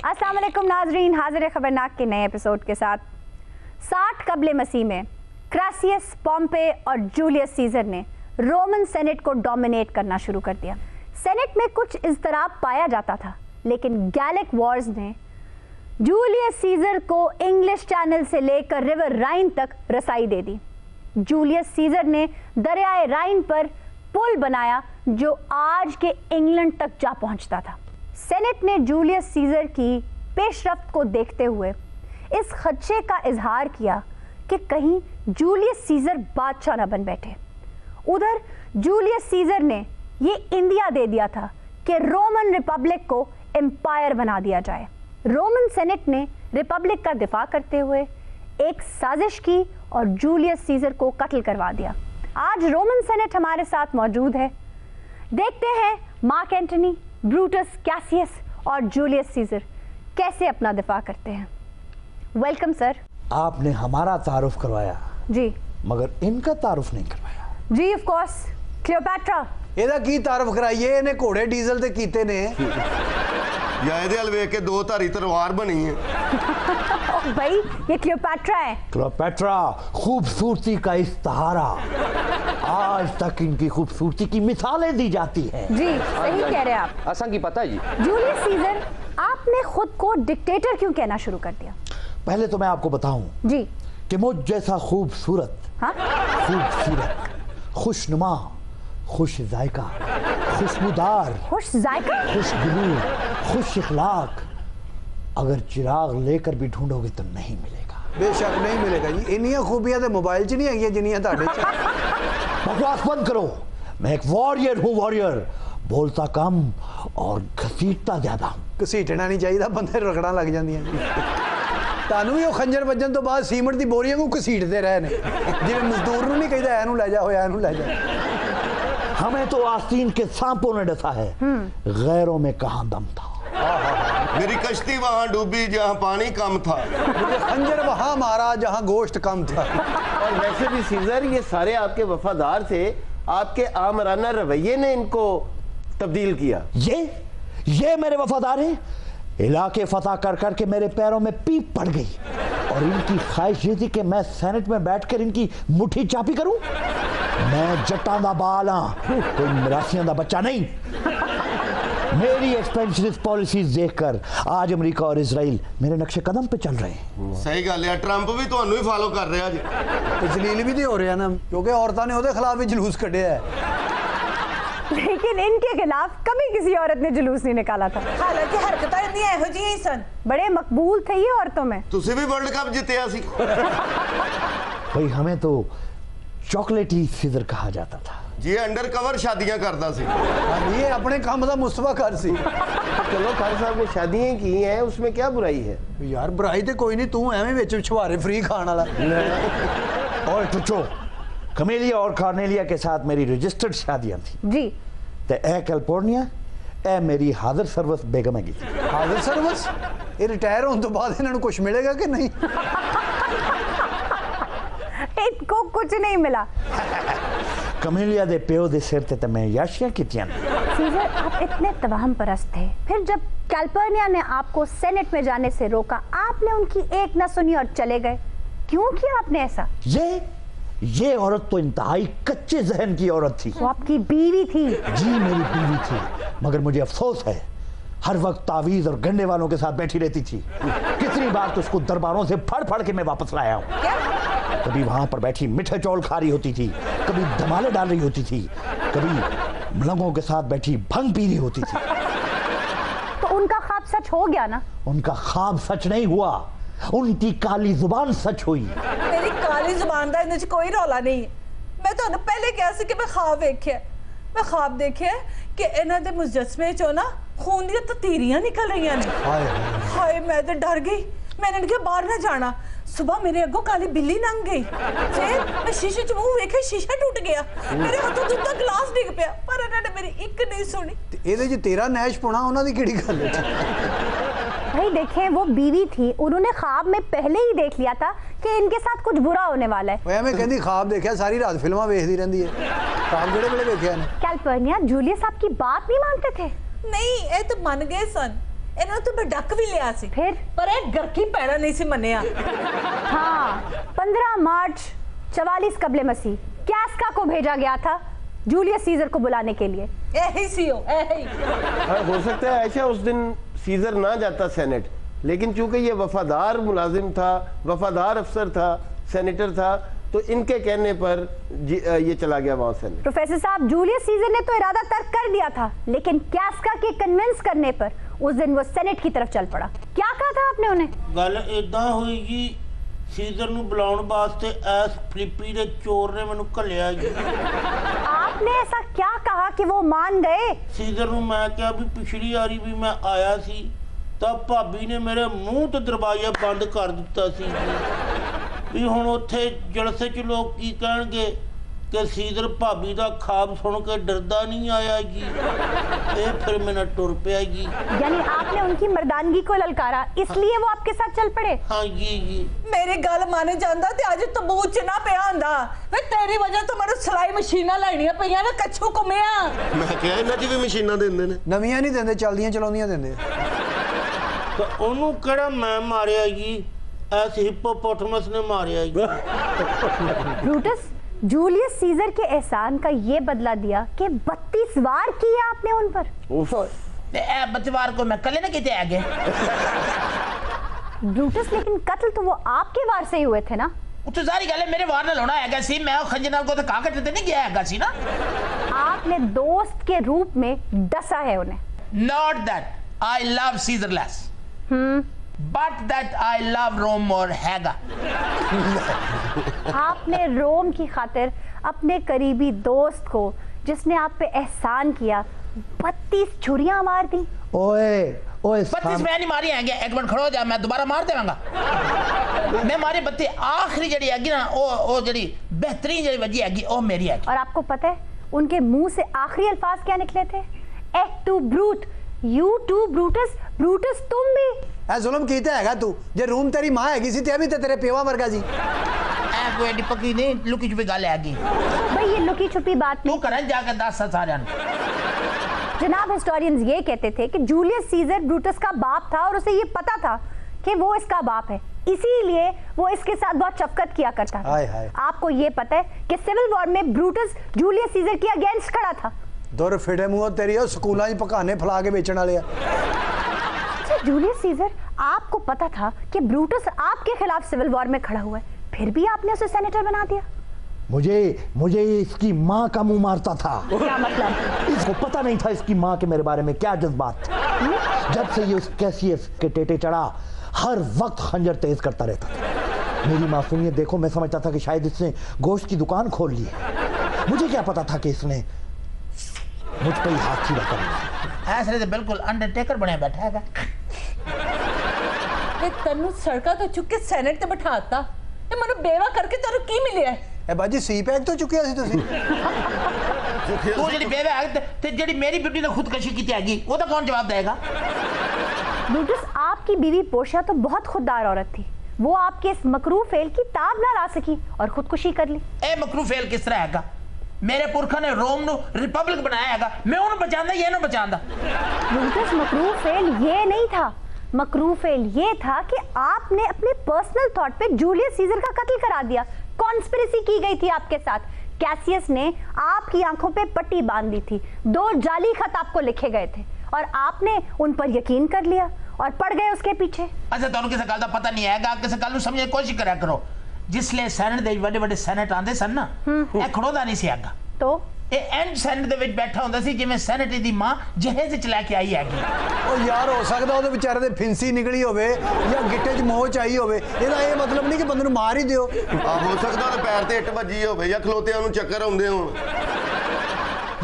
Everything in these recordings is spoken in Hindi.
अस्सलाम वालेकुम नाजरीन, हाजिर खबरनाक के नए एपिसोड के साथ। 60 कबले मसीह में क्रासियस, पॉम्पे और जूलियस सीजर ने रोमन सेनेट को डोमिनेट करना शुरू कर दिया। सेनेट में कुछ इज़्तिराब पाया जाता था, लेकिन गैलिक वॉर्स ने जूलियस सीजर को इंग्लिश चैनल से लेकर रिवर राइन तक रसाई दे दी। जूलियस सीजर ने दरियाए राइन पर पुल बनाया जो आज के इंग्लैंड तक जा पहुंचता था। सेनेट ने जूलियस सीजर की पेशरफ्त को देखते हुए इस खदशे का इजहार किया कि कहीं जूलियस सीजर बादशाह न बन बैठे। उधर जूलियस सीजर ने ये इंडिया दे दिया था कि रोमन रिपब्लिक को एम्पायर बना दिया जाए। रोमन सेनेट ने रिपब्लिक का दिफा करते हुए एक साजिश की और जूलियस सीजर को कत्ल करवा दिया। आज रोमन सेनेट हमारे साथ मौजूद है। देखते हैं मार्क एंटनी, ब्रूटस, कैसियस और जूलियस सीजर कैसे अपना दिफा करते हैं। Welcome sir. आपने हमारा तारुफ करवाया जी, मगर इनका तारुफ नहीं करवाया। जी ऑफ कोर्स, क्लियोपैट्रा। ਇਹਦਾ ਕੀ ਤਾਰਫ ਕਰਾਈਏ, ਇਹਨੇ ਘੋੜੇ ਡੀਜ਼ਲ ਤੇ ਕੀਤੇ ਨੇ या ਇਹਦੇ ਹਲ ਵੇਖ ਕੇ ਦੋ ਧਾਰੀ ਤਲਵਾਰ ਬਣੀ ਹੈ। भाई ये क्लियोपैट्रा है। क्लियोपैट्रा खूबसूरती का इस्तारा। आज तक इनकी खूबसूरती की मिसालें दी जाती हैं। जी सही कह रहे हैं आप। आसान की पता है जी। जूलियस सीजर, आपने खुद को डिक्टेटर क्यों कहना शुरू कर दिया? पहले तो मैं आपको बताऊं जी कि मुझ जैसा खूबसूरत, हाँ, खूबसूरत, खुशनुमा, खुश जायका, खुशबूदार, खुश जायका, खुशगुलू, खुश इखलाक अगर चिराग लेकर भी ढूंढोगे तो नहीं मिलेगा। बेशक नहीं मिलेगा जी। इन्नियां खूबियां तो मोबाइल च नहीं है जिन्नियां ਤੁਹਾਡੇ ਚ। बकवास बंद करो। मैं एक वॉरियर हूँ, वॉरियर। बोलता कम और घसीटता ज्यादा हूँ। ਘਸੀਟਣਾ ਨਹੀਂ ਚਾਹੀਦਾ, ਬੰਦੇ ਰਗੜਾਂ ਲੱਗ ਜਾਂਦੀਆਂ ਜੀ। ਤੁਹਾਨੂੰ ਵੀ ਉਹ ਖੰਜਰ ਵੱਜਣ ਤੋਂ ਬਾਅਦ ਸੀਮਟ ਦੀ ਬੋਰੀਆਂ ਨੂੰ ਘਸੀਟਦੇ ਰਹੇ ਨੇ, ਜਿਵੇਂ ਮਜ਼ਦੂਰ ਨੂੰ ਨਹੀਂ ਕਹਿੰਦਾ ਇਹਨੂੰ ਲੈ ਜਾ, ਹੋਇਆ ਇਹਨੂੰ ਲੈ ਜਾ। हमें तो आस्तीन के सांपों ने डसा है, गैरों में कहाँ दम था। मेरी कश्ती वहां डूबी जहां पानी कम था। मुझे खंजर वहां मारा जहां गोश्त कम था। और वैसे भी सीजर, ये सारे आपके वफादार थे, आपके आमराना रवैये ने इनको तब्दील किया। ये मेरे वफादार हैं। इलाके फतह कर कर के मेरे पैरों में पीप पड़ गई और इनकी ख्वाहिश ये थी कि मैं सेनेट में बैठकर इनकी मुट्ठी चापी करूं। मैं जट्टां दा बाल हां, कोई मिरासियां दा बच्चा नहीं। मेरी एक्सपेंशनिस्ट पॉलिसीज देखकर आज अमेरिका और इजराइल मेरे नक्शे कदम पे चल रहे हैं। सही गल है, ट्रंप भी ਤੁਹਾਨੂੰ ਹੀ ਫਾਲੋ ਕਰ ਰਿਹਾ ਜੀ। ਤੇ ਜਲੀਲ ਵੀ ਤੇ ਹੋ ਰਿਹਾ ਨਾ, ਕਿਉਂਕਿ ਔਰਤਾਂ ਨੇ ਉਹਦੇ ਖਿਲਾਫ ਵੀ ਜਲੂਸ ਕੱਢਿਆ ਹੈ। लेकिन इनके खिलाफ कभी किसी औरत ने जुलूस नहीं निकाला था। हालांकि हरकतां इंदियां इहो जिहियां ही सन। बड़े मकबूल थे ये औरतों में। ਤੁਸੀਂ ਵੀ ਵਰਲਡ ਕੱਪ ਜਿੱਤਿਆ ਸੀ। भाई हमें तो चॉकलेटी सीजर कहा जाता था। ਜੀ ਅੰਡਰ ਕਵਰ ਸ਼ਾਦੀਆਂ ਕਰਦਾ ਸੀ। ਇਹ ਆਪਣੇ ਕੰਮ ਦਾ ਮੁਸਤਫਾ ਕਰ ਸੀ। चलो खान साहब ने शादियां की हैं, उसमें क्या बुराई है? ਯਾਰ ਬੁਰਾਈ ਤੇ ਕੋਈ ਨਹੀਂ, ਤੂੰ ਐਵੇਂ ਵਿੱਚ ਛੁਹਾਰੇ ਫ੍ਰੀ ਖਾਣ ਵਾਲਾ। और टुचो, कमेलिया और कॉर्नेलिया के साथ मेरी रजिस्टर्ड शादियां थी। जी, ते ए कैलिफोर्निया ए मेरी हाजिर सर्वस बेगम है। ਹਾਜ਼ਰ ਸਰਵਿਸ ਇਹ ਰਿਟਾਇਰ ਹੋਣ ਤੋਂ ਬਾਅਦ ਇਹਨਾਂ ਨੂੰ ਕੁਝ ਮਿਲੇਗਾ ਕਿ नहीं? इनको कुछ नहीं मिला। कमेलिया दे प्यो दे सिर ते मैं याशियां कीतियां। सीजर, आप इतने तवाहम परस्त थे, फिर जब कैलिफोर्निया ने आपको सेनेट में जाने से रोका, आपने उनकी एक न सुनी और चले गए। क्यों किया आपने ऐसा? ये औरत तो इंतहाई कच्चे जहन की औरत थी। वो आपकी बीवी थी। जी मेरी बीवी थी, मगर मुझे अफसोस है हर वक्त तावीज और गंडे वालों के साथ बैठी रहती थी। कितनी बार तो उसको दरबारों से फड़ फड़ के मैं वापस लाया हूँ। कभी वहां पर बैठी मीठे चौल खा रही होती थी, कभी धमाले डाल रही होती थी, कभी मलंगों के साथ बैठी भंग पी रही होती थी। तो उनका ख्वाब सच हो गया ना? उनका ख्वाब सच नहीं हुआ, उनकी काली जुबान सच हुई। मेरी काली जुबान दा इहदे च कोई रौला नहीं है। मैं तुहानू पहले कहा सी कि मैं ख्वाब वेख्या। मैं ख्वाब देखिया कि इन्हां दे मुजस्मे चों ना खून दी ततीरियां निकल रही ने। हाय मैं तो डर गई। मैंने कहा बाहर ना जाना। सुबह मेरे अगों काली बिल्ली लंघ गई। फिर मैं शीशे च मुंह वेखे, शीशा टूट गया। मेरे हाथों दूध दा गिलास डिग पिया, पर इन्होंने मेरी एक नहीं सुनी। ਇਹਦੇ 'ਚ ਤੇਰਾ ਨੈਸ਼ ਪੁਣਾ, ਉਹਨਾਂ ਦੀ ਕਿਹੜੀ ਗੱਲ ਹੈ? भाई देखें, वो बीवी थी, उन्होंने ख्वाब में पहले ही देख लिया था कि इनके साथ कुछ बुरा होने वाला है। ਐਵੇਂ ਕਹਿੰਦੀ ਖਾਬ ਦੇਖਿਆ, ਸਾਰੀ ਰਾਤ ਫਿਲਮਾਂ ਵੇਖਦੀ ਰਹਿੰਦੀ ਹੈ। ਖਾਬ ਕਿਹੜੇ ਵੇਲੇ ਵੇਖਿਆ ਨੇ? कैलिफोर्निया, जूलियस आपकी बात नहीं मानते थे? नहीं, ये तो मन गए सन। ਇਹਨਾਂ ਤੋਂ ਮੈਂ ਡੱਕ ਵੀ ਲਿਆ ਸੀ फिर ਪਰ ਇਹ ਗਰਕੀ ਪੈਣਾ ਨਹੀਂ ਸੀ ਮੰਨਿਆ हाँ 15 मार्च 44 कबले मसीह कैस्का को भेजा गया था जूलियस सीजर को बुलाने के लिए। ਇਹੀ ਸੀ ਉਹ ਇਹੀ हाँ, हो सकता है आयशा उस दिन सीजर ना जाता सेनेट, लेकिन चूंकि ये वफादार मुलाजिम था, वफादार अफसर था, सेनेटर था, तो इनके कहने पर ये चला गया वहां सेनेट। प्रोफेसर साहब जूलियस सीजर ने तो इरादा तर्क कर दिया था, लेकिन कैस्का के कन्विंस करने पर उस दिन वो सेनेट की तरफ चल पड़ा। क्या कहा था आपने उन्हें? गल इदा हुई जी, सीजर नूं बुलाउण वास्ते एस फिलिपी दे चोर ने मैनूं घल्लिया जी। आपने ऐसा क्या कहा कि वो मान गए? सीजर नूं मैं कहा भी पिछली वारी भी मैं आया सी तां भाभी ने मेरे मूंह ते दरवाजा बंद कर दिता सी भी हुण उत्थे जलसे च लोग की कहणगे कि सीजर भाभी दा ख्वाब सुन के डरदा नहीं आया जी। ये फिर मैंने टुर पिया जी। यानी आपने उनकी मर्दानगी को ललकारा, इसलिए वो आपके साथ चल पड़े? हाँ जी जी। मेरी गल माने ਜਾਂਦਾ ਤੇ ਅੱਜ ਤਬੂਤ ਚ ਨਾ ਪਿਆ ਹੁੰਦਾ ਵੇ ਤੇਰੀ ਵਜ੍ਹਾ ਤੋਂ ਮੈਨੂੰ ਸਲਾਈ ਮਸ਼ੀਨਾਂ ਲੈਣੀਆਂ ਪਈਆਂ ਨੇ ਕੱਛੂ ਘੁੰਮਿਆ ਮੈਂ ਕਿਹਾ ਇਹਨਾਂ 'ਚ ਵੀ ਮਸ਼ੀਨਾਂ ਦਿੰਦੇ ਨੇ। ਨਵੀਆਂ ਨਹੀਂ ਦਿੰਦੇ, ਚਲਦੀਆਂ ਚਲਾਉਂਦੀਆਂ ਦਿੰਦੇ। तो ਉਹਨੂੰ ਕਿਹੜਾ ਮੈਂ ਮਾਰਿਆ ਜੀ, ਐਸ हिप्पोपोटामस ने मारिया जी। ब्रूटस, जूलियस सीजर के एहसान का ये बदला दिया कि 32 वार किया आपने उन पर। बचवार को मैं कल ना किते आगे। ब्रूटस, लेकिन कत्ल तो वो आपके वार से ही हुए थे ना? तो सारी गल मेरे वार नाल होना हैगा सी, मैं खंजर नाल को तो का कटते नहीं गया हैगा सी ना। आपने दोस्त के रूप में डसा है उन्हें। Not that I love Caesar less, but that I love Rome more हैगा। आपने रोम की खातिर अपने करीबी दोस्त को, जिसने आप पे एहसान किया, 32 छुरियां मार दी। ओए ओए 32 मैं नहीं मारी हैगे, एक मिनट खड़ो हो जा, मैं दोबारा मार देवांगा। मैं मारी 32 आखिरी जड़ी हैगी ना, ओ जड़ी बेहतरीन जड़ी वजी हैगी ओ मेरी हैगी। और आपको पता है उनके मुंह से आखिरी अल्फाज क्या निकले थे? Et tu brute, you too Brutus, Brutus तुम भी। ਐ ਜ਼ੁਲਮ ਕੀਤਾ ਹੈਗਾ ਤੂੰ। ਜੇ ਰੂਮ ਤੇਰੀ ਮਾਂ ਹੈਗੀ ਸੀ ਤੇ ਇਹ ਵੀ ਤੇ ਤੇਰੇ ਪਿਓ ਵਰਗਾ ਸੀ। ऐ कोई एडी पक्की नहीं, लुकी छुपी गल हैगी। भाई ये लुकी छुपी बात तू नहीं। करन जाके 10 सारे जनाब हिस्टोरियंस ये कहते थे कि जूलियस सीजर ब्रूटस का बाप था और उसे ये पता था कि वो इसका बाप है, इसीलिए वो इसके साथ बहुत शफकत किया करता था। हाय हाय। आपको ये पता है कि सिविल वॉर में ब्रूटस जूलियस सीजर के अगेंस्ट खड़ा था। ਦੁਰ ਫਿੜੇ ਮੂੰਹ ਤੇਰੀ ਉਹ ਸਕੂਲਾਂ 'ਚ ਪਕਾਨੇ ਫਲਾ ਕੇ ਵੇਚਣ ਵਾਲੇ ਆ। अच्छा जूलियस सीजर, आपको पता था कि ब्रूटस आपके खिलाफ सिविल वॉर में खड़ा हुआ है, फिर भी आपने उसे सेनेटर बना दिया। मुझे इसकी माँ का मुंह मारता था। क्या मतलब? इसको पता नहीं था इसकी माँ के मेरे बारे में क्या जज्बात थे। जब से ये उस कैसियस के टेटे चढ़ा, हर वक्त खंजर तेज करता रहता था। मेरी मासूमियत देखो, मैं समझता था कि शायद इसने गोश्त की दुकान खोल ली है। मुझे क्या पता था कि इसने मुझ पर ही हाथ सीधा कर लिया। ऐसे तो बिल्कुल अंडरटेकर बने बैठा हैगा। ਤੇ ਤੈਨੂੰ ਸੜਕਾਂ ਤੋਂ ਚੁੱਕ ਕੇ ਸੈਨੇਟ ਤੇ ਬਿਠਾਤਾ ਤੇ ਮੈਨੂੰ ਬੇਵਾ ਕਰਕੇ ਤੈਨੂੰ ਕੀ ਮਿਲਿਆ? ਇਹ ਬਾਜੀ ਸੀ ਪੈਕ ਤੋਂ ਚੁੱਕਿਆ ਸੀ ਤੁਸੀਂ। तू जेडी बेवा है ते जेडी मेरी बेटी ने खुदकशी की हैगी, वो तो कौन जवाब देगा? ब्रूटस, आपकी बीवी पोर्शिया तो बहुत खुददार औरत थी, वो आपके इस मकरू फेल की ताब ना ला सकी और खुदकुशी कर ली। ए मकरू फेल किस तरह हैगा? मेरे पुरखा ने रोम नु रिपब्लिक बनाया हैगा, मैं उन्हें बचांदा ये ना बचांदा। ब्रूटस, मकरू फेल ये नहीं था, मकरू फेल ये था कि आपने अपने पर्सनल थॉट पे जूलियस सीजर का कत्ल करा दिया। कॉन्स्पिरेसी की गई थी आपके साथ। कैसियस ने आपकी आंखों पे पट्टी बांध दी थी, 2 जाली खत आपको लिखे गए थे और आपने उन पर यकीन कर लिया और पड़ गए उसके पीछे। अच्छा तुहानू किसी गल दा पता नहीं हैगा, किसी गल नू समझने की कोशिश करा करो। जिसले सैनेट दे बड़े बड़े सैनेट आंदे सन ना, ए खड़ोदा नहीं सी हैगा, तो ए एंड सैनेट दे विच बैठा हुंदा सी जिवें सैनेट दी मां जहेज च लेके आई हैगी। ਉਹ ਯਾਰ ਹੋ ਸਕਦਾ ਉਹਦੇ ਵਿਚਾਰੇ ਦੇ ਫਿੰਸੀ ਨਿਕਲੀ ਹੋਵੇ ਜਾਂ ਗਿੱਟੇ 'ਚ ਮੋਚ ਆਈ ਹੋਵੇ। ਇਹਦਾ ਇਹ ਮਤਲਬ ਨਹੀਂ ਕਿ ਬੰਦੇ ਨੂੰ ਮਾਰ ਹੀ ਦਿਓ। ਆ ਹੋ ਸਕਦਾ ਉਹਦੇ ਪੈਰ ਤੇ ਇੱਟ ਵੱਜੀ ਹੋਵੇ ਜਾਂ ਖਲੋਤਿਆਂ ਨੂੰ ਚੱਕਰ ਆਉਂਦੇ ਹੋਣ।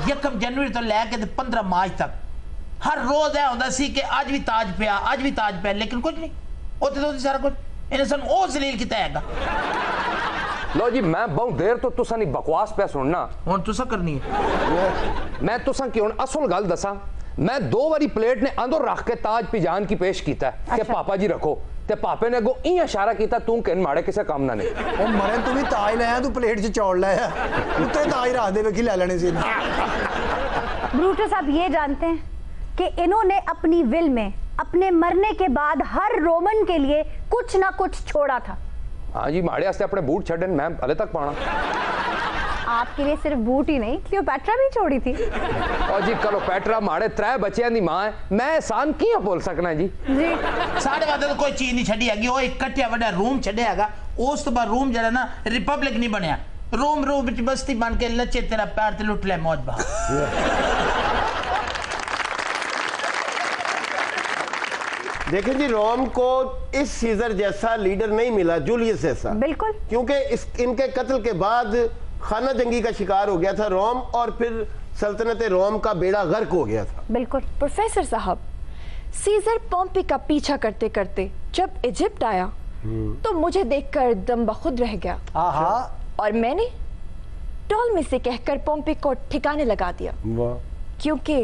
1 जनवरी तो लैके 15 मार्च तक हर रोज यह होता सी कि अज भी ताज पिया, अज भी ताज पिया, लेकिन कुछ नहीं उत्थे तो सारा कुछ इन्हें सन ओ जलील किया हैगा। लो जी, मैं बहुत देर तो तुसा नी बकवास पे सुनना, हुण तुसा करनी है। मैं तुसा की हुण असल गल दसा। मैं 2 बारी प्लेट ने अंदर रख के ताज पिजान की पेश कीता है कि पापा जी रखो, ते पापे ने अगों इं इशारा किया तू किन माड़े किसे काम ना नहीं। ਉਹ ਮਰੇ ਤੂੰ ਵੀ ਤਾਜ ਲੈ ਆ, ਤੂੰ ਪਲੇਟ 'ਚ ਚੌਲ ਲੈ ਆ, ਉੱਤੇ ਤਾਜ ਰੱਖ ਦੇ ਵੇਖੀ ਲੈ ਲੈਣੇ ਸੀ। ब्रूटस, आप ये जानते हैं कि इन्होंने अपनी विल में अपने मरने के बाद हर रोमन के लिए कुछ ना कुछ छोड़ा था। हाँ जी, माड़े वास्ते अपने बूट छड़न मैं हले तक पाना। आपके लिए सिर्फ बूट ही नहीं, क्लियोपैट्रा भी छोड़ी थी। और जी क्लियोपैट्रा माड़े 3 बच्चों की मां है, मैं एहसान कियां भूल सकना जी। साढ़े बाद तो कोई चीज नहीं छड़ी हैगी, वो एक कट्टिया बड़ा रूम छड़िया हैगा। उस तो बाद रूम जरा ना रिपब्लिक नहीं बनया, रूम विच बस्ती बन के लच्चे तेरा पैर ते लुट ले मौज बा। देखें जी, रोम को इस सीजर जैसा लीडर नहीं मिला, जूलियस जैसा। बिल्कुल, क्योंकि इनके कत्ल के बाद खाना जंगी का शिकार हो गया था रोम, और फिर सल्तनत रोम का बेड़ा गर्क हो गया था। बिल्कुल। प्रोफेसर साहब, सीजर पोम्पी का पीछा करते करते जब इजिप्ट आया तो मुझे देखकर दम बखुद रह गया। और मैंने टॉलमी से कहकर पोम्पी को ठिकाने लगा दिया, क्योंकि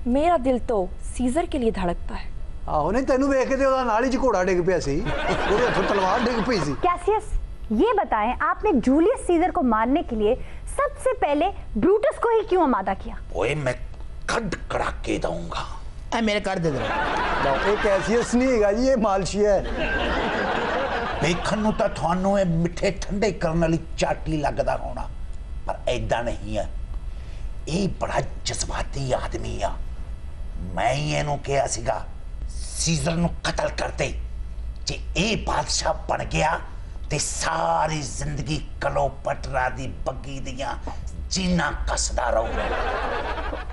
मेरा दिल तो सीजर के लिए धड़कता है। आहो, नहीं तेनू वेख के ਉਹਦਾ ਨਾਲ ਹੀ ਘੋੜਾ ਡਿੱਗ ਪਿਆ ਸੀ, ਉਹਦੇ ਹੱਥੋਂ ਤਲਵਾਰ ਡਿੱਗ ਪਈ ਸੀ। कैसियस, ये बताएं, आपने जूलियस सीजर को मारने के लिए सबसे पहले ब्रूटस को ही क्यों आमादा किया? ओए मैं कड कड़ाके दूंगा। ए मेरे कर दे दे। ਇਹ ਕੈਸੀਅਸ ਨਹੀਂ ਹੈਗਾ ਜੀ, ਇਹ ਮਾਲਸ਼ੀ ਹੈ। ਵੇਖਣ ਨੂੰ ਤਾਂ ਤੁਹਾਨੂੰ ਇਹ ਮਿੱਠੇ ਠੰਡੇ ਕਰਨ ਵਾਲੀ ਚਾਟੀ ਲੱਗਦਾ ਹੋਣਾ, ਪਰ ਐਦਾਂ ਨਹੀਂ ਹੈ। ਇਹ ਬੜਾ ਜਜ਼ਬਾਤੀ ਆਦਮੀ ਆ। ਮੈਂ ਹੀ ਇਹਨੂੰ ਕਿਹਾ ਸੀਗਾ ਸੀਜ਼ਰ ਨੂੰ ਕਤਲ ਕਰਦੇ, ਜੇ ਇਹ ਬਾਦਸ਼ਾਹ ਬਣ ਗਿਆ ਤੇ ਸਾਰੀ ਜ਼ਿੰਦਗੀ क्लियोपेट्रा दी बग्गी दियां जीना कसदा रहूगा।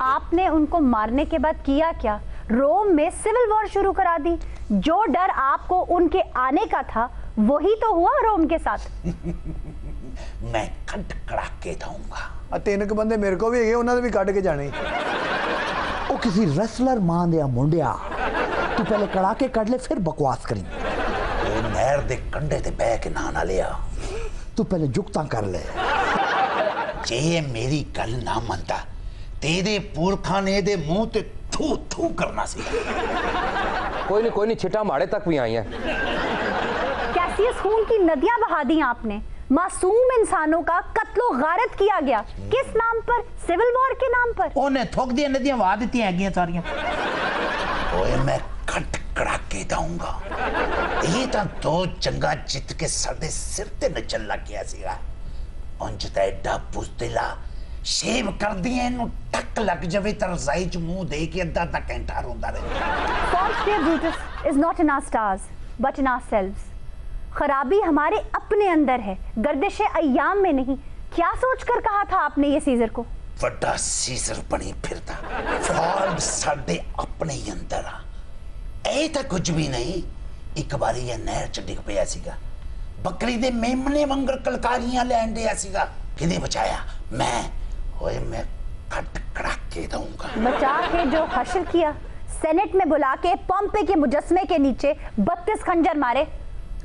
आपने उनको मारने के बाद किया क्या? रोम में सिविल वॉर शुरू करा दी। जो डर आपको उनके आने का था वही तो हुआ रोम के साथ। मैं कट कड़ाके दूंगा। ਆ 3 ਕੁ ਬੰਦੇ ਮੇਰੇ ਕੋ ਵੀ ਹੈਗੇ, ਉਹਨਾਂ ਦੇ ਵੀ ਕੱਢ ਕੇ ਜਾਣੇ। ਉਹ ਕਿਸੇ ਰੈਸਲਰ ਮਾਂ ਦੇ ਮੁੰਡਿਆ, ਤੂੰ ਪਹਿਲੇ ਕੜਾਕੇ ਕੱਢ ਲੈ ਫਿਰ ਬਕਵਾਸ ਕਰੀ। ਉਹ ਨਹਿਰ ਦੇ ਕੰਢੇ ਤੇ ਬਹਿ ਕੇ ਨਹਾ ਲਿਆ। ਤੂੰ ਪਹਿਲੇ ਜੁਗਤਾਂ ਕਰ ਲੈ। ਜੇ ਮੇਰੀ ਗੱਲ ਨਾ ਮੰਨਦਾ ਤੇ ਇਹਦੇ ਪੁਰਖਾਂ ਨੇ ਇਹਦੇ ਮੂੰਹ ਤੇ ਥੂ ਥੂ ਕਰਨਾ ਸੀ। कोई नहीं, छिटा माड़े तक भी आई है। कैसियस, खून की नदियां बहा दी आपने, मासूम इंसानों का कत्लो गारत किया गया। किस नाम पर? सिविल वॉर के नाम पर। ਉਹਨੇ ਥੁੱਕ ਦੀਆਂ ਨਦੀਆਂ ਵਹਾ ਦਿੱਤੀਆਂ ਹੈਗੀਆਂ ਸਾਰੀਆਂ। ਓਏ ਮੈਂ ਕੱਟ ਕੜਾਕੇ ਦਊਂਗਾ। ਇਹ ਤਾਂ 2 ਜੰਗਾਂ ਜਿੱਤ ਕੇ ਸਾਡੇ ਸਿਰ ਤੇ ਨੱਚਣ ਲੱਗ ਗਿਆ ਸੀਗਾ। ਉਂਝ ਤਾਂ ਐਡਾ ਬੁਜ਼ਦਿਲਾ ਸ਼ੇਵ ਕਰਦੀਆਂ ਇਹਨੂੰ ਟੱਕ ਲੱਗ ਜਾਵੇ ਤਾਂ ਰਜ਼ਾਈ 'ਚ ਮੂੰਹ ਦੇ ਕੇ ਅੱਧਾ ਘੰਟਾ ਰੋਂਦਾ ਰਹੇ। Dear Brutus is not in our stars, but in ourselves. खराबी हमारे अपने अंदर है, गर्दिशे अय्याम में नहीं। क्या सोचकर कहा था आपने ये सीजर को? ਵੱਡਾ ਸੀਜ਼ਰ ਬਣੀ ਫਿਰਦਾ, ਫਾਲਟ ਸਾਡੇ ਆਪਣੇ ਹੀ ਅੰਦਰ ਆ। ਇਹ ਤਾਂ ਕੁਝ ਵੀ ਨਹੀਂ। ਇੱਕ ਵਾਰੀ ਇਹ ਨਹਿਰ 'ਚ ਡਿੱਗ ਪਿਆ ਸੀਗਾ, ਬੱਕਰੀ ਦੇ ਮੇਮਣੇ ਵਾਂਗਰ ਕਲਕਾਰੀਆਂ ਲੈਣ ਡਿਆ ਸੀਗਾ। ਕਿਹਨੇ ਬਚਾਇਆ? ਮੈਂ। ਓਏ मैं कट कड़ाके दूंगा। बचा के जो हश्र किया, सेनेट में बुला के पोम्पे के मुजस्मे के नीचे 32 खंजर मारे।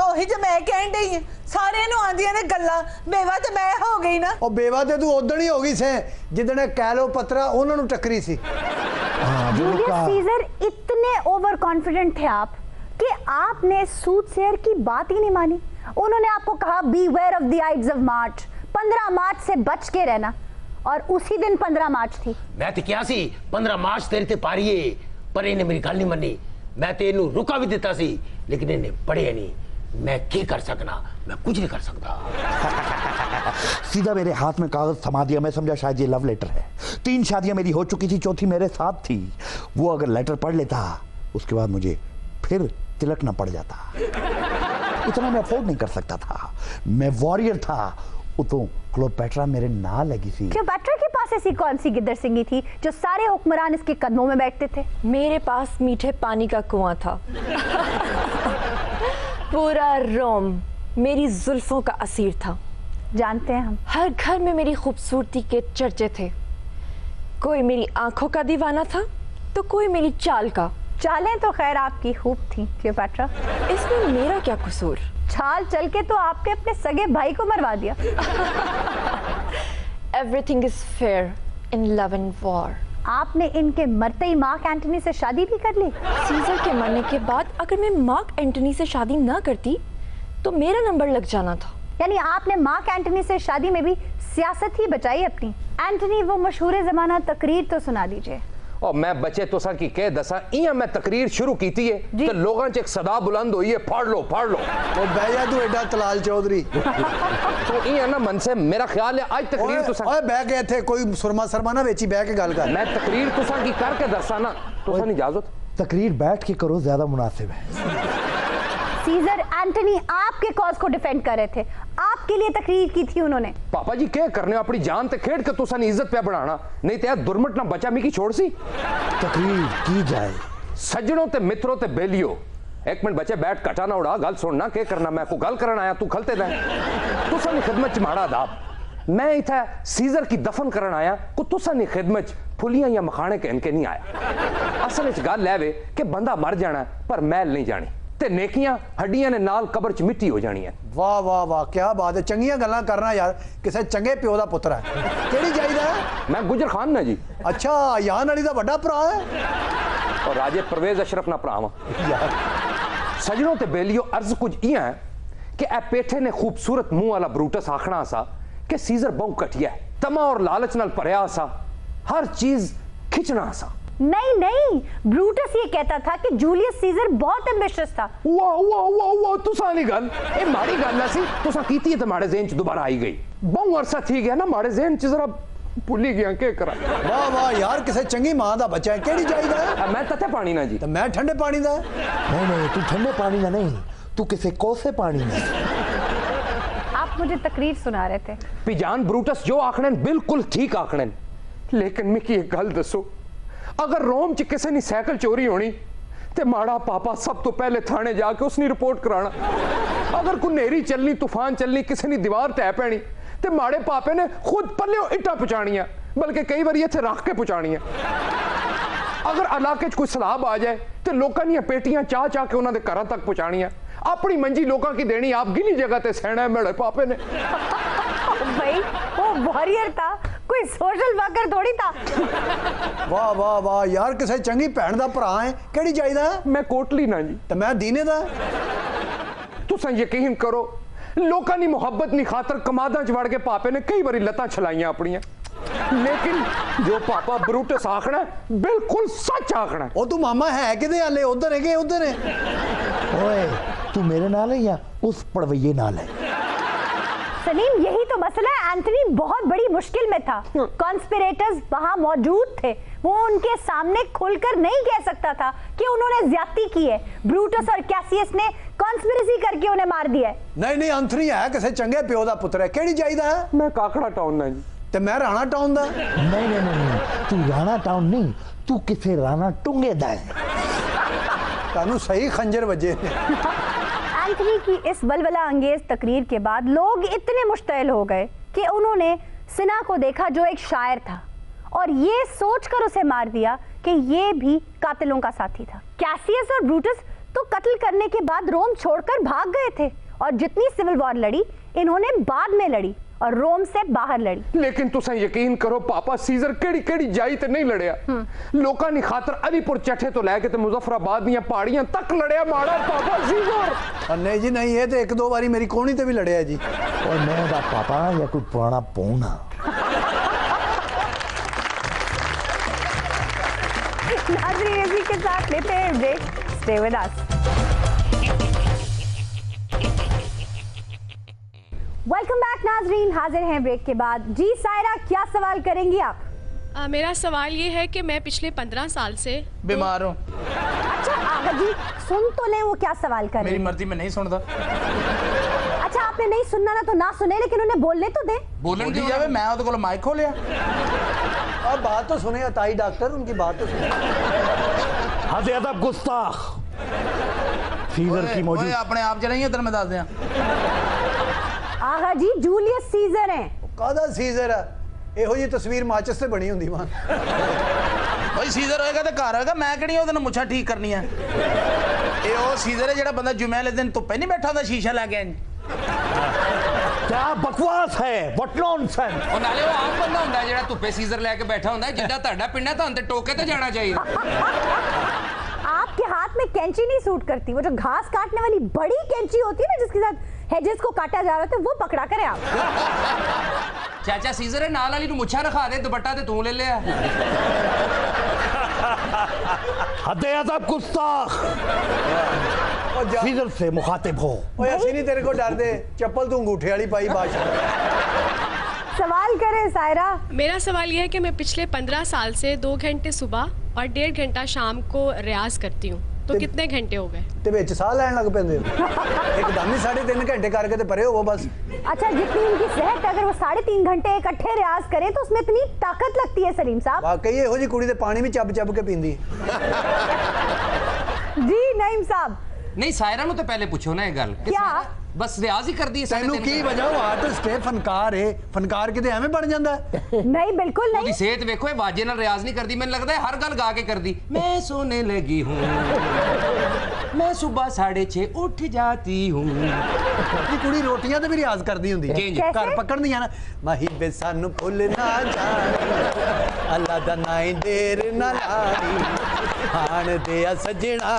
ਉਹੀ ਜੇ ਮੈਂ ਕਹਿਣ ਡਈ ਹਾਂ, ਸਾਰਿਆਂ ਨੂੰ ਆਂਦੀਆਂ ਨੇ ਗੱਲਾਂ, ਬੇਵਾ ਤੇ ਮੈਂ ਹੋ ਗਈ ਨਾ। ਉਹ ਬੇਵਾ ਤੇ ਤੂੰ ਉਦੋਂ ਹੀ ਹੋ ਗਈ ਸੇ ਜਿੱਦਣ क्लियोपेट्रा ਉਹਨਾਂ ਨੂੰ टक्करी सी। जूलियस सीजर, इतने ओवर कॉन्फिडेंट थे आप कि आपने सूटसेयर की बात ही नहीं मानी। उन्होंने आपको कहा beware of the aides of March, 15 मार्च से बच के रहना, और उसी दिन 15 मार्च थी। मैं तो क्या सी 15 मार्च तेरे ते पारी है, पर इन्हें मेरी गल नहीं मनी। मैं तो इन्हू रुका भी दिता सी, लेकिन इन्हें पढ़े नहीं। मैं की कर सकना? मैं कुछ नहीं कर सकता। सीधा मेरे हाथ में कागज थमा दिया। मैं समझा शायद ये लव लेटर है। 3 शादियां मेरी हो चुकी थी, चौथी मेरे साथ थी। वो अगर लेटर पढ़ लेता, उसके बाद मुझे फिर तिलकना पड़ जाता। इतना मैं अफोर्ड नहीं कर सकता था। मैं वॉरियर था। तो क्लियोपेट्रा मेरे ना लगी थी। क्लियोपेट्रा के पास ऐसी कौन सी गिद्दर सिंगी थी जो सारे हुक्मरान इसके कदमों में बैठते थे? मेरे पास मीठे पानी का कुआं था। पूरा रोम मेरी जुल्फों का असीर था। जानते हैं हम। हर घर में मेरी खूबसूरती के चर्चे थे। कोई मेरी आंखों का दीवाना था तो कोई मेरी चाल का। चालें तो खैर आपकी खूब थी क्लियोपेट्रा, इसमें मेरा क्या कसूर? चाल चल के तो आपने अपने सगे भाई को मरवा दिया। Everything is fair in love and war. आपने इनके मरते ही मार्क एंटनी से शादी भी कर ली। सीजर के मरने के बाद अगर मैं मार्क एंटनी से शादी ना करती तो मेरा नंबर लग जाना था। यानी आपने मार्क एंटनी से शादी में भी सियासत ही बचाई अपनी। एंटनी, वो मशहूर जमाना तकरीर तो सुना दीजिए। और मैं बचे तुसा की कह दसा इया मैं तकरीर शुरू कीती है तो लोगों च एक सदा बुलंद हुई है फाड़ लो ओ बह जा तू एडा तलाल चौधरी तो इया ना मन से मेरा ख्याल है आज तकरीर तुसा ओए बह के थे कोई सुरमा शर्मा ना बेची बह के गल कर मैं तकरीर तुसा की करके दसा ना तुसा नहीं इजाजत तकरीर बैठ के करो ज्यादा मुनासिब है। सीजर एंटनी आपके कॉज को डिफेंड कर रहे थे, आपके लिए तकरीर की थी उन्होंने। पापा जी क्या करने अपनी जान ते खेड़ के तुसा ने इज्जत पे बढ़ाना नहीं तो दुर्मट ना बचा मी की छोड़ सी तकरीर की जाए। सज्जनों ते मित्रों ते बेलियो एक मिनट बचे बैठ कटाना उड़ा गल सुनना क्या करना मैं को गल करन आया तू खलते दे तुसा ने खिदमत च माड़ा अदाब मैं इथे सीजर की दफन करन आया को तुसा ने खिदमत फुलियां या मखाने के इनके नहीं आया। असल च गल है वे कि बंदा मर जाना पर मैल नहीं जानी ते नेकियां हड्डियां ने नाल कब्र च मिट्टी हो जानी है। वाह वाह वाह क्या बात है चंगियां गल्लां करना यार किसी चंगे प्यो दा पुत्र है केड़ी चाहिदा है मैं गुजर खान ना जी। अच्छा यान अली दा बड़ा भरा है और राजे परवेज अशरफ ना भरा यार सजनों ते बेलियो अर्ज कुछ इया है कि ए पेठे ने खूबसूरत मुंह वाला ब्रूटस आखना सा कि सीजर बहु कटिया है तमा और लालच नाल भरिया सा हर चीज खिंचना सा। नहीं नहीं ब्रूटस ये कहता था कि जूलियस सीजर बहुत एम्बिशियस था। वाह वाह वाह वाह तुसा नहीं गल ए माड़ी गल सी तुसा कीती है तो माड़े ज़हन च दोबारा आई गई बहु अरसा थी गया ना माड़े ज़हन च जरा भुली गया क्या करा। वाह वाह यार किसी चंगी मां दा बच्चा है केड़ी चाहिदा है मैं तते पानी ना जी तो मैं ठंडे पानी दा नहीं नहीं तू ठंडे पानी ना नहीं तू किसी कोसे पानी में। आप मुझे तकरीर सुना रहे थे पिजान ब्रूटस जो आखने बिल्कुल ठीक आखने लेकिन मिकी एक गल दसो अगर रोम च किसी ने साइकिल चोरी होनी ते माड़ा पापा सब तो पहले थाने जाके उसने रिपोर्ट कराना अगर कोई नेरी चलनी तूफान चलनी किसी ने दीवार तय पैनी ते माड़े पापे ने खुद पल्ले इट्टा पहुंचानियां बल्कि कई बार इत्थे रख के पहुंचानियां अगर इलाके च कोई सलाब आ जाए तो लोगों दी पेटियां चाह चाह के उन्होंने घरों तक पहुंचानियां अपनी मंजी लोगों की देनी आप गिनी जगह ते सहना है मेरे पापे ने। भाई वो वॉरियर था कोई सोशल वर्कर थोड़ी था। वाह वाह वाह यार किसी चंगी भैन दा भरा है केड़ी चाहिदा है मैं कोटली ना जी तो मैं दीने दा तुसा यकीन करो लोगों की मुहब्बत नहीं खातर कमादा च वड़ के पापे ने कई बारी लत्तां छलाइयां अपनियां लेकिन जो पापा ब्रूटस आखना बिल्कुल सच आखना। ओ तू मामा है किदे हाले उधर है कि उधर है ओए तू मेरे नाल है या उस पड़वैये नाल है। सलीम यही तो मसला है एंथनी बहुत बड़ी मुश्किल में था कॉन्स्पिरेटर्स वहां मौजूद थे वो उनके सामने खुलकर नहीं कह सकता था कि उन्होंने ज्यादती की है ब्रूटस और कैसियस ने कॉन्स्पिरेसी करके उन्हें मार दिया है। नहीं नहीं एंथनी है किसी चंगे प्यो दा पुत्र है केड़ी चाहिदा है मैं काकड़ा टाउन ना जी ते मैं राणा टाउन दा नहीं नहीं नहीं तू राणा टाउन नहीं तू किसी राणा टुंगे दा है तानू सही खंजर वजे एंथनी की इस बलबला अंगेज तकरीर के बाद लोग इतने मुश्तइल हो गए कि उन्होंने सिना को देखा जो एक शायर था और ये सोचकर उसे मार दिया कि ये भी कातिलों का साथी था। कैसियस और ब्रूटस तो कत्ल करने के बाद रोम छोड़कर भाग गए थे और जितनी सिविल वॉर लड़ी इन्होंने बाद में लड़ी और रोम से बाहर लड़ी। लेकिन तुसा यकीन करो पापा सीजर केड़ी केड़ी जाई ते नहीं लड़या लोकां नी खातर अलीपुर चट्ठे तो लेके ते मुजफ्फराबाद दी पहाड़ियां तक लड़या माड़ा पापा सीजर। नहीं जी नहीं है तो एक दो बारी मेरी कोहनी ते भी लड़या जी और मैं दा पापा या कोई पुराना पौना। नाज़रीन इसी के साथ लेते हैं break stay with us. Welcome back नाज़रीन हाजिर हैं ब्रेक के बाद। जी सायरा क्या सवाल करेंगी आप? मेरा सवाल ये है कि मैं पिछले 15 साल से बीमार हूँ। अच्छा आगा जी सुन तो लें वो क्या सवाल कर रहे हैं। मेरी मर्जी में नहीं सुनता। अच्छा आपने नहीं सुनना ना तो ना सुने लेकिन उन्हें बोलने तो दे। बोलने दी जावे मैं उनके को माइक खोलिया। अब बात तो सुने अताई डॉक्टर उनकी बात तो सुने। हद अदब गुस्ताख सीजर की मौजूद अपने आप चलाइए इधर मैं दस दिया आगा जी जूलियस सीजर हैं। कादा सीजर है ਇਹੋ ਜੀ ਤਸਵੀਰ ਮਾਚਸ ਤੇ ਬਣੀ ਹੁੰਦੀ ਮਾਂ ਓਏ ਸੀਜ਼ਰ ਹੋਏਗਾ ਤੇ ਘਰ ਹੋਏਗਾ ਮੈਂ ਕਿਹੜੀ ਉਹਦੇ ਨਾਲ ਮੁੱਛਾਂ ਠੀਕ ਕਰਨੀ ਆ ਇਹ ਉਹ ਸੀਜ਼ਰ ਹੈ ਜਿਹੜਾ ਬੰਦਾ ਜੁਮੇ ਵਾਲੇ ਦਿਨ ਧੁੱਪੇ ਨਹੀਂ ਬੈਠਾ ਹੁੰਦਾ ਸ਼ੀਸ਼ਾ ਲਾ ਕੇ क्या बकवास है व्हाट नॉनसेंस। और नाले वो आम बंदा ਹੁੰਦਾ ਜਿਹੜਾ ਧੁੱਪੇ ਸੀਜ਼ਰ ਲੈ ਕੇ ਬੈਠਾ ਹੁੰਦਾ ਜਿੱਦਾਂ ਤੁਹਾਡਾ ਪਿੰਡਾ ਤਾਂ ਤੇ ਟੋਕੇ ਤੇ जाना चाहिए। आपके हाथ में कैंची नहीं सूट करती वो जो घास काटने वाली बड़ी कैंची होती है ना जिसके साथ हेजेस को काटा जा रहा था वो पकड़ा करें आप। चाचा सीजर है नाल वाली नु मुच्छा रखा दे दुपट्टा ते तू ले लिया। हद गुस्ताख, सीजर से मुखातिब हो। ओए असि नहीं तेरे को डर दे, चप्पल तू अंगूठे वाली पाई बादशाह। सवाल करें सायरा। मेरा सवाल यह है कि मैं पिछले 15 साल से 2 घंटे सुबह और 1.5 घंटा शाम को रियाज करती हूँ, तो कितने घंटे हो गए? ते विच साह लैन लग पैंदे एकदम ही 3.5 घंटे करके ते परे हो बस। अच्छा, जितनी उनकी सेहत, अगर वो 3.5 घंटे इकट्ठे रियाज करें तो उसमें इतनी ताकत लगती है सलीम साहब। वाकई इहो जी कुड़ी ते पानी भी चब चब के पींदी। जी नईम साहब। नहीं, सायरा नु तो पहले पूछो ना ये गल। क्या? बस रियाज ही कर दी है। तैनू की वजह, आर्टिस्ट है, फनकार है, फनकार किते एवें बन जांदा है? नहीं, बिल्कुल नहीं। ओदी सेहत देखो, वाजे नाल रियाज नहीं करदी, मैंने लगदा है हर गल गा के करदी। मैं सोने लगी हूं, मैं सुबह 6:30 उठ जाती हूं। ये कुड़ी रोटियां ते भी रियाज करदी हुंदी है, घर पकड़दियां ना, माही बे सानू भुल ना जानी, अल्लाह दा नाई देर ना लानी, हाण दे सजना।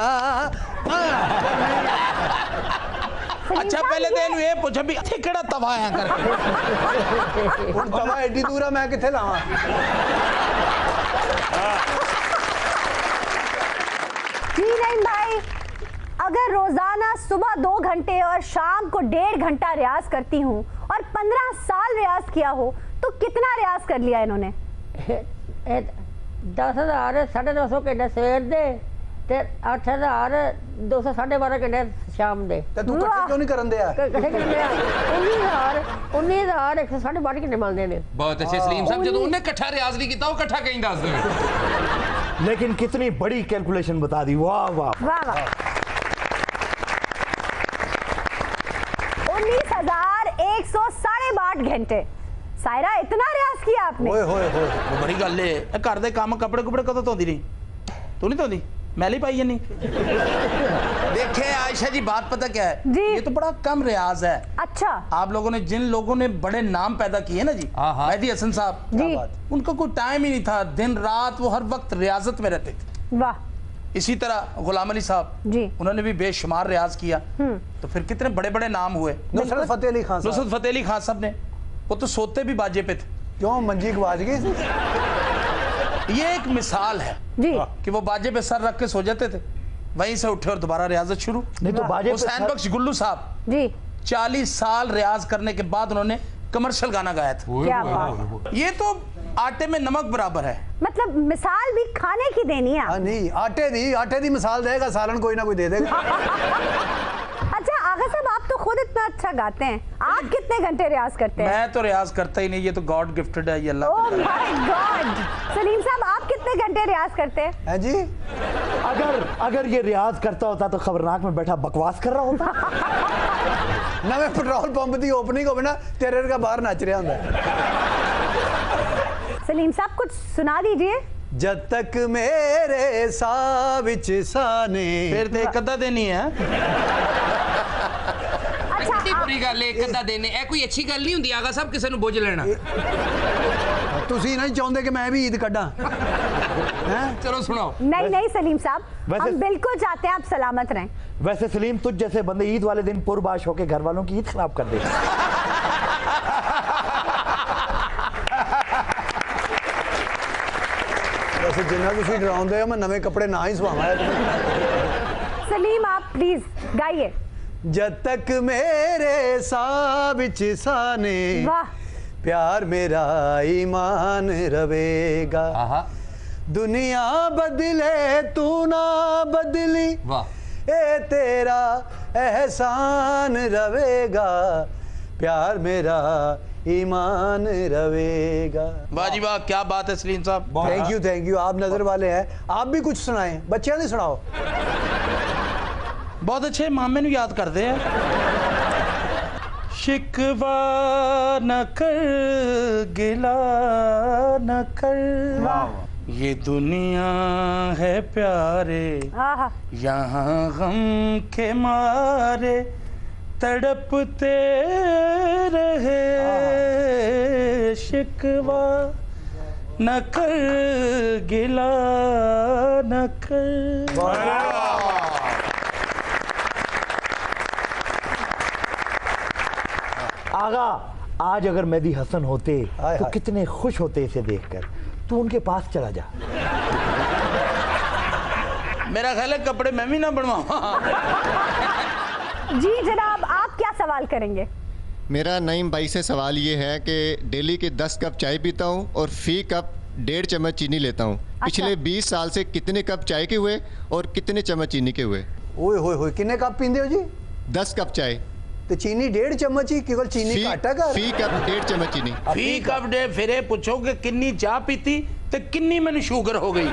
अच्छा, पहले तो इन्हू ये पूछो भी इत्थे केड़ा तवा आया करके। हुण तवा एडी दूर आ, मैं कित्थे लावां? जी नहीं भाई, अगर रोजाना सुबह 2 घंटे और शाम को 1.5 घंटा रियाज करती हूँ और 15 साल रियाज किया हो तो कितना रियाज कर लिया इन्होंने? 10,000 950 घंटे सवेर दे ते 8,200 12.5 घंटे शाम दे। ते तू इकट्ठे क्यों नहीं करन दिया? इकट्ठे करन दिया 19,000 112 घंटे मिलदे ने। बहुत अच्छे सलीम साहब, जदों उन्हें इकट्ठा रियाज नहीं कीता, वो इकट्ठा कहीं दस दे। लेकिन कितनी बड़ी कैलकुलेशन बता दी। वाह वाह वाह वाह। 19,162 घंटे। सायरा, इतना रियाज किया आपने? ओए होए होए, बड़ी गल है। घर दे काम कपड़े कुपड़े कदों धोंदी नहीं? तू नहीं धोंदी? मैली पाई नहीं। देखे आयशा जी, बात पता क्या है जी? ये तो बड़ा कम रियाज है। अच्छा। आप लोगों ने, जिन लोगों ने बड़े नाम पैदा किए ना जी, मेहदी हसन साहब, जी, उनका कोई टाइम ही नहीं था, दिन रात वो हर वक्त रियाजत में रहते थे। वाह। इसी तरह गुलाम अली साहब जी, उन्होंने भी बेशुमार रियाज किया, तो फिर कितने बड़े बड़े नाम हुए। नुसरत फतेह अली खान साहब, नुसरत फतेह अली खान साहब ने, वो तो सोते भी बाजे पे थे। क्यों, मंजी गवाच गई? ये एक मिसाल है जी, कि वो बाजे पे सर रख के सो जाते थे, वहीं से उठे और दोबारा रियाजत शुरू। नहीं तो बाजे पे हुसैन बख्श गुल्लू साहब जी, 40 साल रियाज करने के बाद उन्होंने कमर्शियल गाना गाया था। क्या बात। ये तो आटे में नमक बराबर है। मतलब मिसाल भी खाने की देनी है। हाँ नहीं, आटे दी मिसाल देगा, सालन कोई ना कोई दे देगा। अच्छा आगा साहब, आप तो खुद इतना अच्छा गाते हैं, आप कितने घंटे रियाज करते हैं? मैं तो रियाज करता ही नहीं, ये तो गॉड गिफ्टेड है, ये Allah. Oh my God. Salim साहब, आप कितने घंटे रियाज करते हैं? है जी? अगर ये रियाज करता होता तो खबरनाक में बैठा बकवास कर रहा होता। नवे पेट्रोल पंप की ओपनिंग हो ना, तेरे का बाहर नच रहा होंगे। सलीम साहब, कुछ सुना दीजिए। जब तक मेरे सा विच साने, फिर तो एक अद्धा देनी है। इतनी बुरी गल है, एक अद्धा देने, ए कोई अच्छी गल नहीं हुंदी आगा साहब, किसी ਨੂੰ बोझ लेना। तुसी नहीं चाहते कि मैं भी ईद कड्डा? चलो सुनाओ। नहीं नहीं सलीम साहब, हम बिल्कुल चाहते हैं आप सलामत रहें। वैसे सलीम, तुझ जैसे बंदे ईद वाले दिन पुरबाश होके घर वालों की ईद खराब कर दे। वैसे जिन्ना तुसी डराउंदे हो, मैं नवे कपड़े ना ही सवावां। सलीम, आप प्लीज गाइए। जब तक मेरे सा विच साने, वाह, प्यार मेरा ईमान रवेगा, दुनिया बदले तू ना बदली, वाह, ए तेरा एहसान रवेगा, प्यार मेरा ईमान रवेगा। वाह जी वाह, क्या बात है सलीम साहब। थैंक यू, आप नजर वाले हैं, आप भी कुछ सुनाएं, बच्चे नहीं सुनाओ। बहुत अच्छे, मामे नू याद करते हैं। शिकवा न कर, गिला न कर, ये दुनिया है प्यारे, यहाँ गम के मारे तड़पते रहे, शिकवा न कर, गिला न कर। आगा, आज अगर मेहदी हसन होते तो कितने खुश होते इसे देखकर। तू उनके पास चला जा। मेरा ख्याल है कपड़े मैं भी ना बनवाऊं। जी जनाब, आप क्या सवाल करेंगे? मेरा नईम भाई से सवाल ये है कि डेली के 10 कप चाय पीता हूँ और फी कप 1.5 चम्मच चीनी लेता हूँ। पिछले 20 साल से कितने कप चाय के हुए और कितने चम्मच चीनी के हुए? ओए होए होए, कितने कप पींदे हो जी? 10 कप चाय। तो चीनी 1.5 चम्मच ही, केवल चीनी घट है घर। फी कप 1.5 चम्मच चीनी। फी कप डे फिर पूछो कि किन्नी चाह पीती ते किन्नी मैंने शुगर हो गई।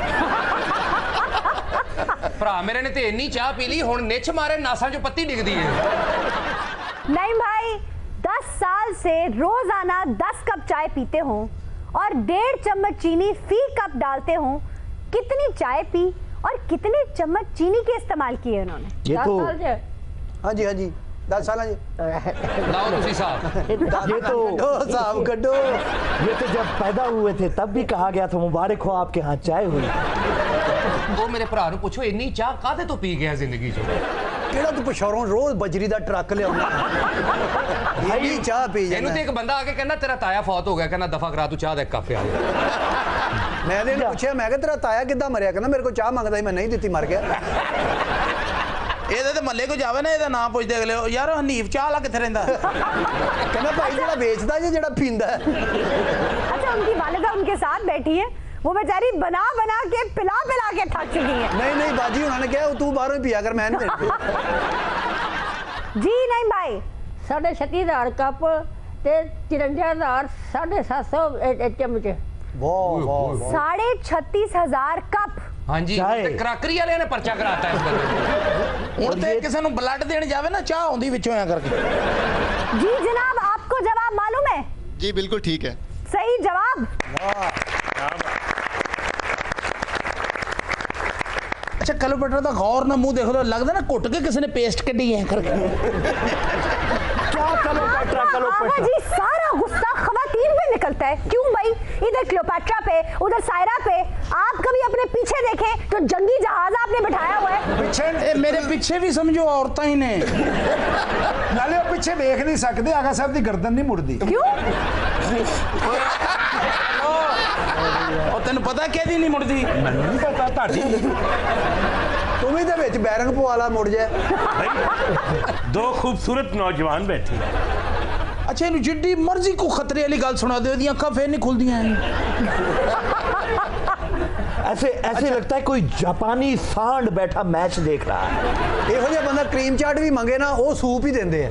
भरा मेरे ने ते इन्नी चाह पी ली हुण निच मारे नासां चों पत्ती डिगदी है। नईम भाई 10 साल से रोजाना 10 कप चाय पीते हो और 1.5 चम्मच चीनी फी कप डालते हो, कितनी चाय पी और कितने चम्मच चीनी के इस्तेमाल किए उन्होंने? ये तो हाँ जी 10 साल जी। लाओ तुसी साहब। ये तो साहब कड्डो। ये तो जब पैदा हुए थे तब भी कहा गया था मुबारक हो आपके यहाँ चाय हुई। वो मेरे भरा नु पूछो इन्नी चाह कादे तो पी गया जिंदगी चो? केड़ा तू पछौरों रोज बजरी दा ट्रक लियाउंदा इन्नी चाह पी जाना। ते एक बंदा आके कहना तेरा ताया फौत हो गया, कहना दफा करा तू चाह दे कप पिया। मैंने इन्हें पूछा, मैं कहा तेरा ताया किद्दां मरिया? कहना मेरे को चाह मंगदा ही, मैं नहीं दित्ती, मर गया। ਇਹਦੇ ਤੇ ਮੱਲੇ ਕੋ ਜਾਵੇ ਨਾ ਇਹਦਾ ਨਾਮ ਪੁੱਛਦੇ ਅਗਲੇ ਯਾਰ ਹਨੀਫ ਚਾਹ ਵਾਲਾ ਕਿੱਥੇ ਰਹਿੰਦਾ? ਕਹਿੰਦਾ ਭਾਈ ਜਿਹੜਾ ਵੇਚਦਾ ਜੀ ਜਿਹੜਾ ਪੀਂਦਾ। अच्छा उनकी वालिदा उनके साथ बैठी है, वो बेचारी बना बना के पिला के थक चुकी है। नहीं बाजी उन्होंने कहा तू बाहरों ही पिया कर, मैं नहीं देती। जी नहीं भाई 36,000 कप ते 53,000 750 चमच। 36,500 कप। हाँ जी, ते क्राकरी वाले ने पर्चा कराता है इस बंदे को। हुण ते किसी नु ब्लड देने जावे ना चाह आउंदी विचों ऐ करके। जी जनाब, आपको जवाब मालूम है? जी बिल्कुल ठीक है। सही जवाब। अच्छा कलो बटर दा गौर ना मुंह देखो तो लगदा ना घुट के किसी ने पेस्ट कड्डी है करके। क्या क्लोपैट्रा जी सारा गुस्सा खवातीन पे निकलता है। क्यों भाई? इधर क्लोपैट्रा पे, उधर सायरा पे। आप कभी अपने पीछे देखें तो जंगी जहाज आपने बिठाया हुआ है। पीछे मेरे पीछे भी समझो औरतां ही ने। नाले वो पीछे देख नहीं सकते, आगा साहब दी गर्दन नहीं मुड़दी। क्यों? और तेन पता कहदी नहीं मुड़दी? नहीं पता ताड़ी। तुम ही दे विच बैरंग पवाला मुड़ जाए। दो खूबसूरत नौजवान बैठे। अच्छा इन्हू जिड्डी मर्जी को खतरे वाली गल सुना दो, दी अखां फिर नहीं खुलदियां। ऐसे लगता है कोई जापानी सांड बैठा मैच देख रहा है। ਇਹੋ ਜਿਹਾ ਬੰਦਾ ਕਰੀਮ ਚਾਟ ਵੀ ਮੰਗੇ ਨਾ ਉਹ ਸੂਪ ਹੀ ਦਿੰਦੇ ਆ।